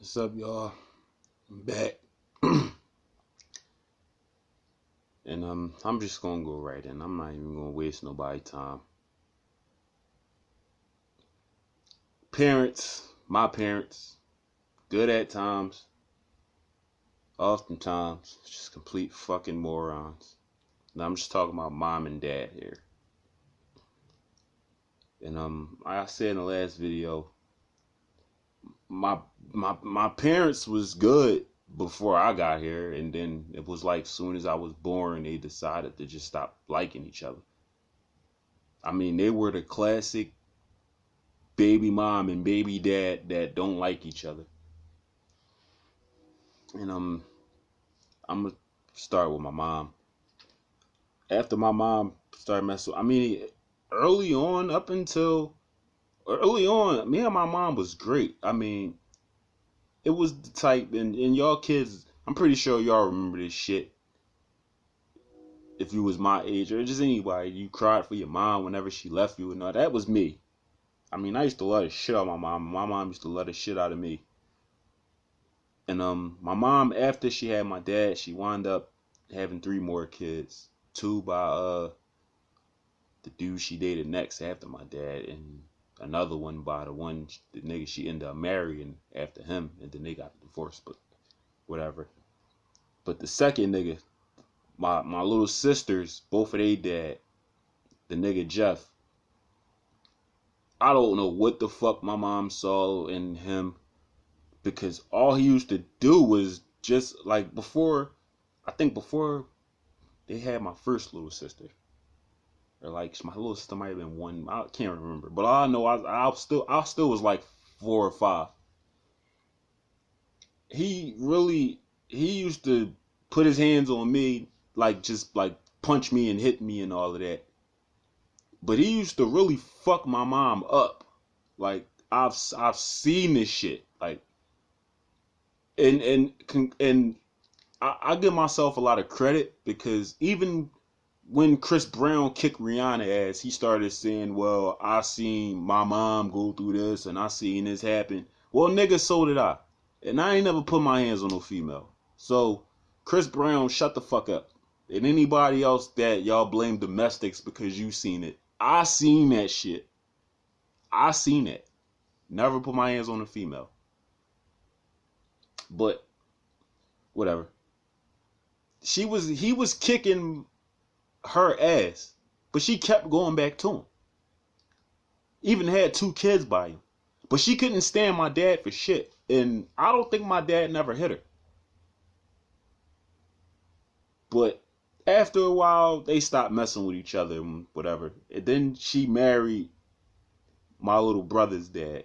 What's up, y'all? I'm back. And I'm just gonna go right in. I'm not even gonna waste nobody's time. Parents, my parents, good at times, oftentimes, just complete fucking morons. And I'm just talking about mom and dad here. And like I said in the last video, my my parents was good before I got here, and then it was like soon as I was born, they decided to just stop liking each other. I mean, they were the classic baby mom and baby dad that don't like each other. And I'm gonna start with my mom. After my mom started messing, I mean, early on, me and my mom was great. I mean, it was the type, and y'all kids, I'm pretty sure y'all remember this shit. If you was my age or just anybody, you cried for your mom whenever she left you and all that was me. I mean, I used to love the shit out of my mom. My mom used to love the shit out of me. And my mom, after she had my dad, she wound up having three more kids. Two by the dude she dated next after my dad, and another one by the nigga she ended up marrying after him, and then they got divorced, but whatever. But the second nigga, my little sisters, both of they dad, the nigga Jeff. I don't know what the fuck my mom saw in him, because all he used to do was just like before they had my first little sister, or like my little sister might have been one. I can't remember, but all I know, I still was like 4 or 5. He used to put his hands on me, like just like punch me and hit me and all of that. But he used to really fuck my mom up. Like I've seen this shit. Like and I give myself a lot of credit, because even when Chris Brown kicked Rihanna ass, he started saying, well, I seen my mom go through this and I seen this happen. Well, nigga, so did I. And I ain't never put my hands on no female. So, Chris Brown, shut the fuck up. And anybody else that y'all blame domestics because you seen it, I seen that shit. I seen it. Never put my hands on a female. But, whatever. He was kicking her ass, but she kept going back to him. Even had 2 kids by him. But she couldn't stand my dad for shit. And I don't think my dad never hit her. But after a while, they stopped messing with each other and whatever. And then she married my little brother's dad.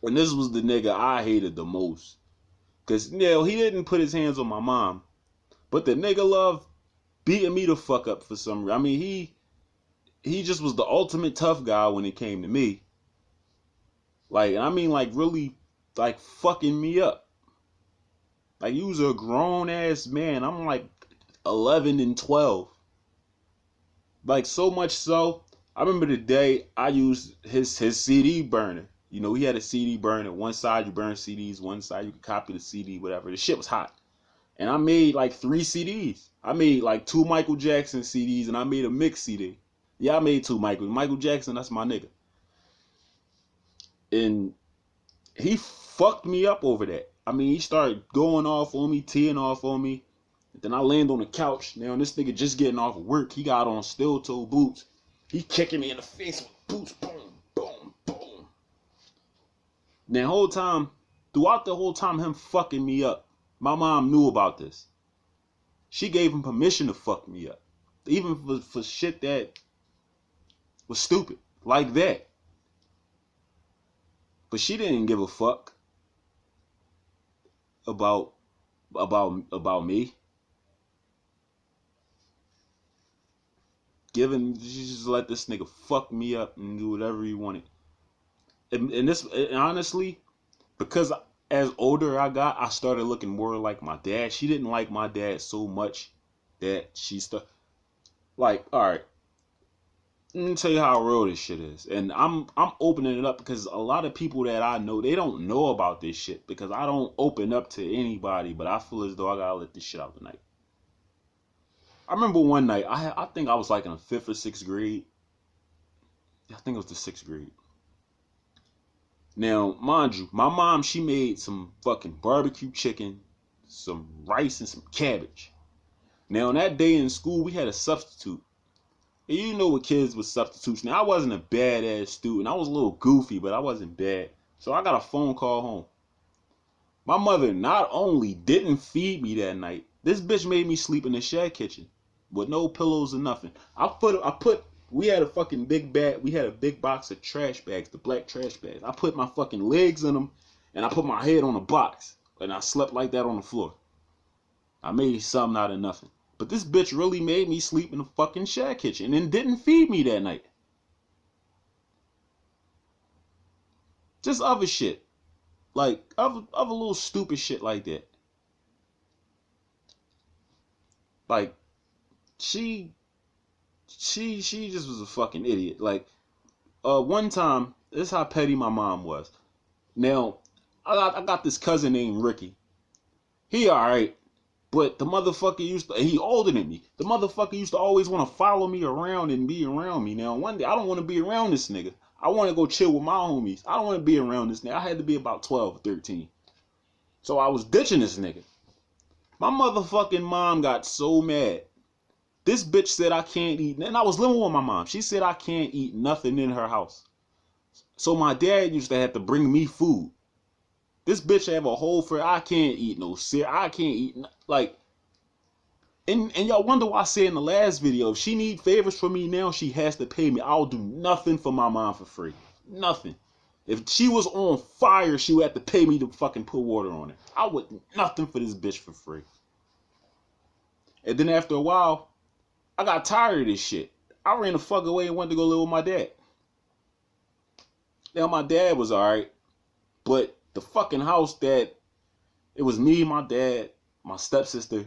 And this was the nigga I hated the most. Because, he didn't put his hands on my mom. But the nigga loved beating me the fuck up for some reason. I mean, he just was the ultimate tough guy when it came to me. Like, I mean, like, really, like, fucking me up. Like, he was a grown-ass man. I'm, like, 11 and 12. Like, so much so, I remember the day I used his CD burner. He had a CD burner. One side you burn CDs, one side you could copy the CD, whatever. The shit was hot. And I made, like, 3 CDs. I made, like, 2 Michael Jackson CDs, and I made a mix CD. Yeah, I made 2 Michael Jackson, that's my nigga. And he fucked me up over that. I mean, he started going off on me, teeing off on me. Then I land on the couch. Now, this nigga just getting off of work. He got on steel-toe boots. He kicking me in the face with boots. Boom, boom, boom. Now, throughout the whole time, him fucking me up, my mom knew about this. She gave him permission to fuck me up. Even for shit that was stupid. Like that. But she didn't give a fuck about me. She just let this nigga fuck me up and do whatever he wanted. And honestly, because as older I got, I started looking more like my dad. She didn't like my dad so much that she like, all right, Let me tell you how real this shit is. And I'm opening it up because a lot of people that I know, they don't know about this shit because I don't open up to anybody, but I feel as though I gotta let this shit out tonight. I remember one night, I think I was like in the 5th or 6th grade. I think it was the 6th grade. Now, mind you, my mom, she made some fucking barbecue chicken, some rice, and some cabbage. Now, on that day in school, we had a substitute. And you know what kids with substitutes. Now, I wasn't a badass student. I was a little goofy, but I wasn't bad. So I got a phone call home. My mother not only didn't feed me that night, this bitch made me sleep in the shed kitchen with no pillows or nothing. We had a fucking big bag. We had a big box of trash bags, the black trash bags. I put my fucking legs in them, and I put my head on the box, and I slept like that on the floor. I made something out of nothing. But this bitch really made me sleep in the fucking shed kitchen and didn't feed me that night. Just other shit. Like, other little stupid shit like that. Like, she just was a fucking idiot. Like, one time, this is how petty my mom was. Now, I got this cousin named Ricky. He alright. But the motherfucker he older than me. The motherfucker used to always want to follow me around and be around me. Now, one day, I don't want to be around this nigga. I want to go chill with my homies. I don't want to be around this nigga. I had to be about 12 or 13. So I was ditching this nigga. My motherfucking mom got so mad. This bitch said I can't eat. And I was living with my mom. She said I can't eat nothing in her house. So my dad used to have to bring me food. This bitch have a whole for I can't eat no cereal. I can't eat like. And y'all wonder why I said in the last video, if she need favors from me now, she has to pay me. I'll do nothing for my mom for free. Nothing. If she was on fire, she would have to pay me to fucking put water on her. I would nothing for this bitch for free. And then after a while, I got tired of this shit. I ran the fuck away and went to go live with my dad. Now my dad was alright, but the fucking house that it was me, my dad, my stepsister,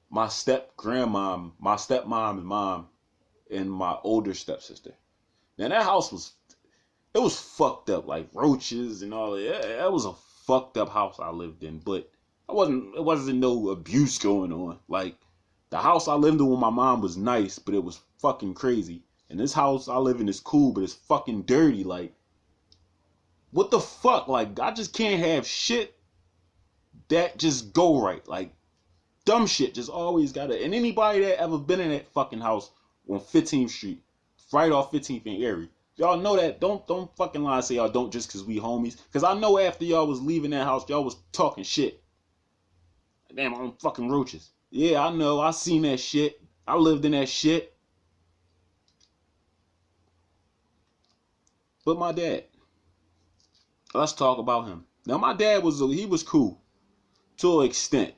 my step grandmom, my stepmom and mom, and my older stepsister. Now that house was fucked up, like roaches and all that. That was a fucked up house I lived in, but it wasn't no abuse going on. Like the house I lived in with my mom was nice, but it was fucking crazy. And this house I live in is cool, but it's fucking dirty. Like, what the fuck? Like, I just can't have shit that just go right. Like, dumb shit just always gotta. And anybody that ever been in that fucking house on 15th Street, right off 15th and Erie, y'all know that. Don't fucking lie and say y'all don't just because we homies. Because I know after y'all was leaving that house, y'all was talking shit. Damn, I'm fucking roaches. Yeah, I know. I seen that shit. I lived in that shit. But my dad. Let's talk about him. Now, my dad was cool to an extent.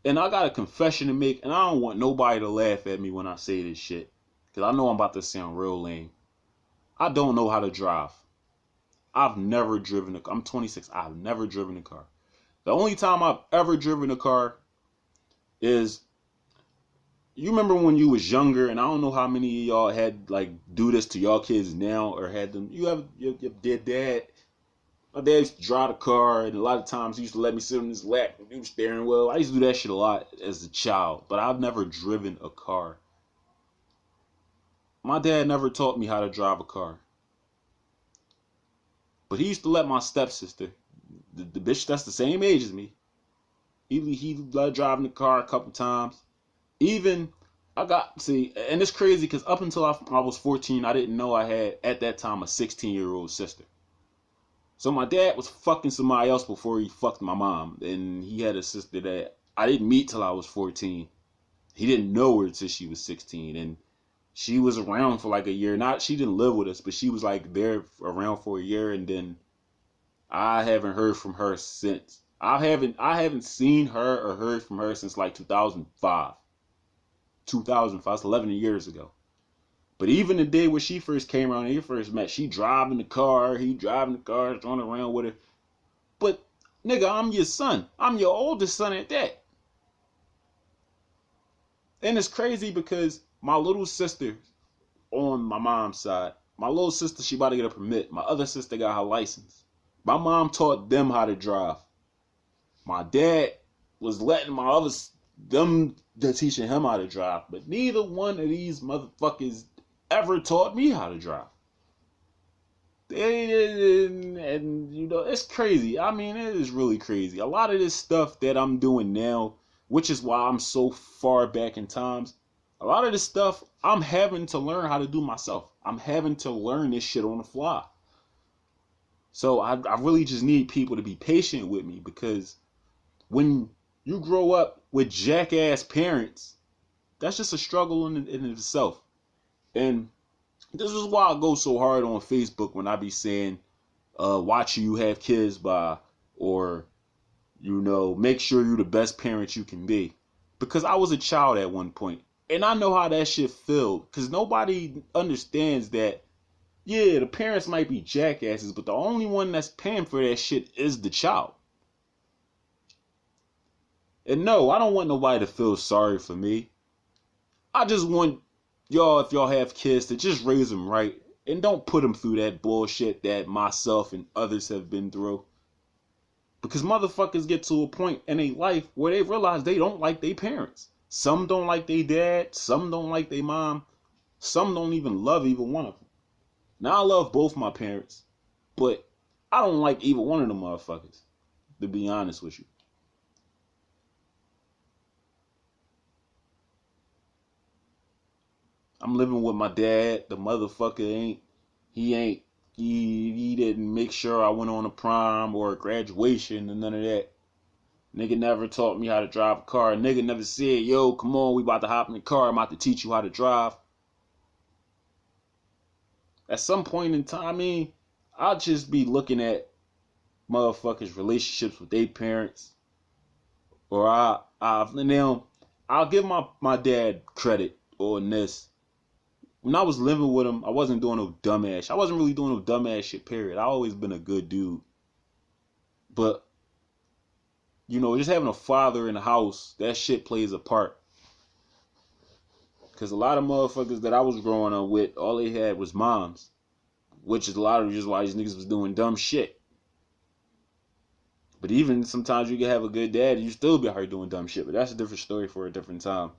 And I got a confession to make, and I don't want nobody to laugh at me when I say this shit. Because I know I'm about to sound real lame. I don't know how to drive. I've never driven a car. I'm 26. I've never driven a car. The only time I've ever driven a car is, you remember when you was younger, and I don't know how many of y'all had like do this to y'all kids now, or had them. You have your dad. My dad used to drive the car, and a lot of times he used to let me sit on his lap and do the steering wheel. I used to do that shit a lot as a child, but I've never driven a car. My dad never taught me how to drive a car. But he used to let my stepsister, the bitch that's the same age as me, he let her drive in the car a couple times. Even, and it's crazy because up until I was 14, I didn't know I had, at that time, a 16-year-old sister. So my dad was fucking somebody else before he fucked my mom. And he had a sister that I didn't meet till I was 14. He didn't know her until she was 16. And she was around for like a year. She didn't live with us, but she was like there around for a year. And then I haven't heard from her since. I haven't seen her or heard from her since like 2005. 2005, that's 11 years ago. But even the day when she first came around and you first met, she driving the car, he driving the car, running around with her. But, nigga, I'm your son. I'm your oldest son at that. And it's crazy because my little sister on my mom's side, my little sister, she about to get a permit. My other sister got her license. My mom taught them how to drive. My dad was letting my others, them, they're teaching him how to drive. But neither one of these motherfuckers ever taught me how to drive. And you know, it's crazy. I mean, it is really crazy. A lot of this stuff that I'm doing now, which is why I'm so far back in times, a lot of this stuff I'm having to learn how to do myself. I'm having to learn this shit on the fly. So I really just need people to be patient with me, because when you grow up with jackass parents, that's just a struggle in itself. And this is why I go so hard on Facebook when I be saying, watch who you have kids by, or, you know, make sure you're the best parent you can be. Because I was a child at one point, and I know how that shit felt. Because nobody understands that, yeah, the parents might be jackasses, but the only one that's paying for that shit is the child. And no, I don't want nobody to feel sorry for me. I just want y'all, if y'all have kids, to just raise them right. And don't put them through that bullshit that myself and others have been through. Because motherfuckers get to a point in their life where they realize they don't like their parents. Some don't like their dad. Some don't like their mom. Some don't even love either one of them. Now, I love both my parents, but I don't like either one of them motherfuckers, to be honest with you. I'm living with my dad. The motherfucker he didn't make sure I went on a prom or a graduation and none of that. Nigga never taught me how to drive a car. Nigga never said, yo, come on, we about to hop in the car. I'm about to teach you how to drive. At some point in time, I mean, I'll just be looking at motherfuckers' relationships with their parents. Or I'll give my dad credit on this. When I was living with him, I wasn't doing no dumbass. I wasn't really doing no dumbass shit, period. I always been a good dude. But, you know, just having a father in the house, that shit plays a part. Because a lot of motherfuckers that I was growing up with, all they had was moms. Which is a lot of the reasons why these niggas was doing dumb shit. But even sometimes you can have a good dad and you still be out here doing dumb shit. But that's a different story for a different time.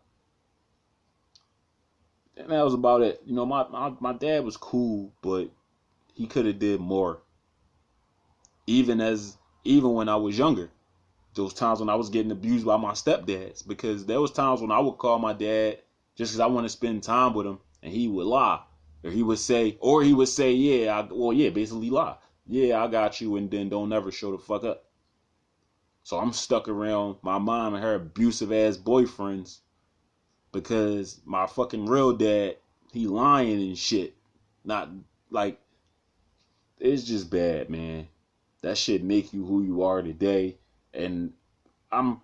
And that was about it. You know, my dad was cool, but he could have did more. Even when I was younger. Those times when I was getting abused by my stepdads. Because there was times when I would call my dad just because I want to spend time with him, and he would lie. Or he would say, yeah, basically lie. Yeah, I got you, and then don't ever show the fuck up. So I'm stuck around my mom and her abusive ass boyfriends because my fucking real dad, he lying and shit. Not like, it's just bad, man. That shit make you who you are today. And I'm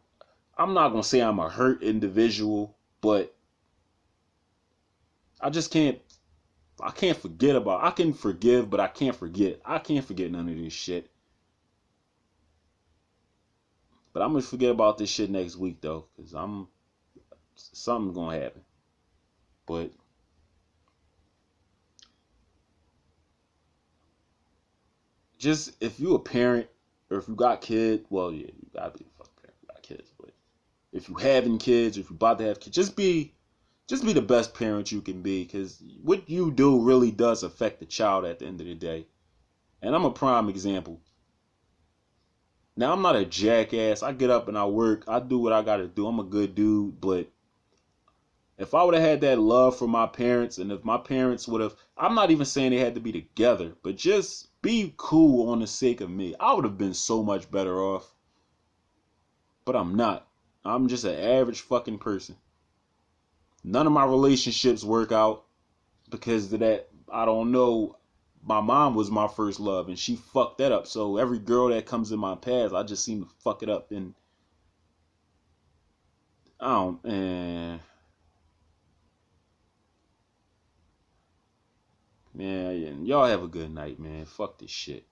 I'm not gonna say I'm a hurt individual, but I just can't I can't forget about I can forgive, but I can't forget. I can't forget none of this shit. But I'm gonna forget about this shit next week though, because I'm something's gonna happen. But just if you a parent or if you got kids, well, yeah, you gotta be a fucking parent if you got kids. But if you having kids, or if you about to have kids, just be the best parent you can be, because what you do really does affect the child at the end of the day. And I'm a prime example. Now I'm not a jackass. I get up and I work. I do what I gotta do. I'm a good dude, but if I would have had that love for my parents, and if my parents would have, I'm not even saying they had to be together, but just be cool on the sake of me, I would have been so much better off. But I'm not. I'm just an average fucking person. None of my relationships work out because of that. I don't know. My mom was my first love, and she fucked that up. So every girl that comes in my path, I just seem to fuck it up. And I don't, man, y'all have a good night, man. Fuck this shit.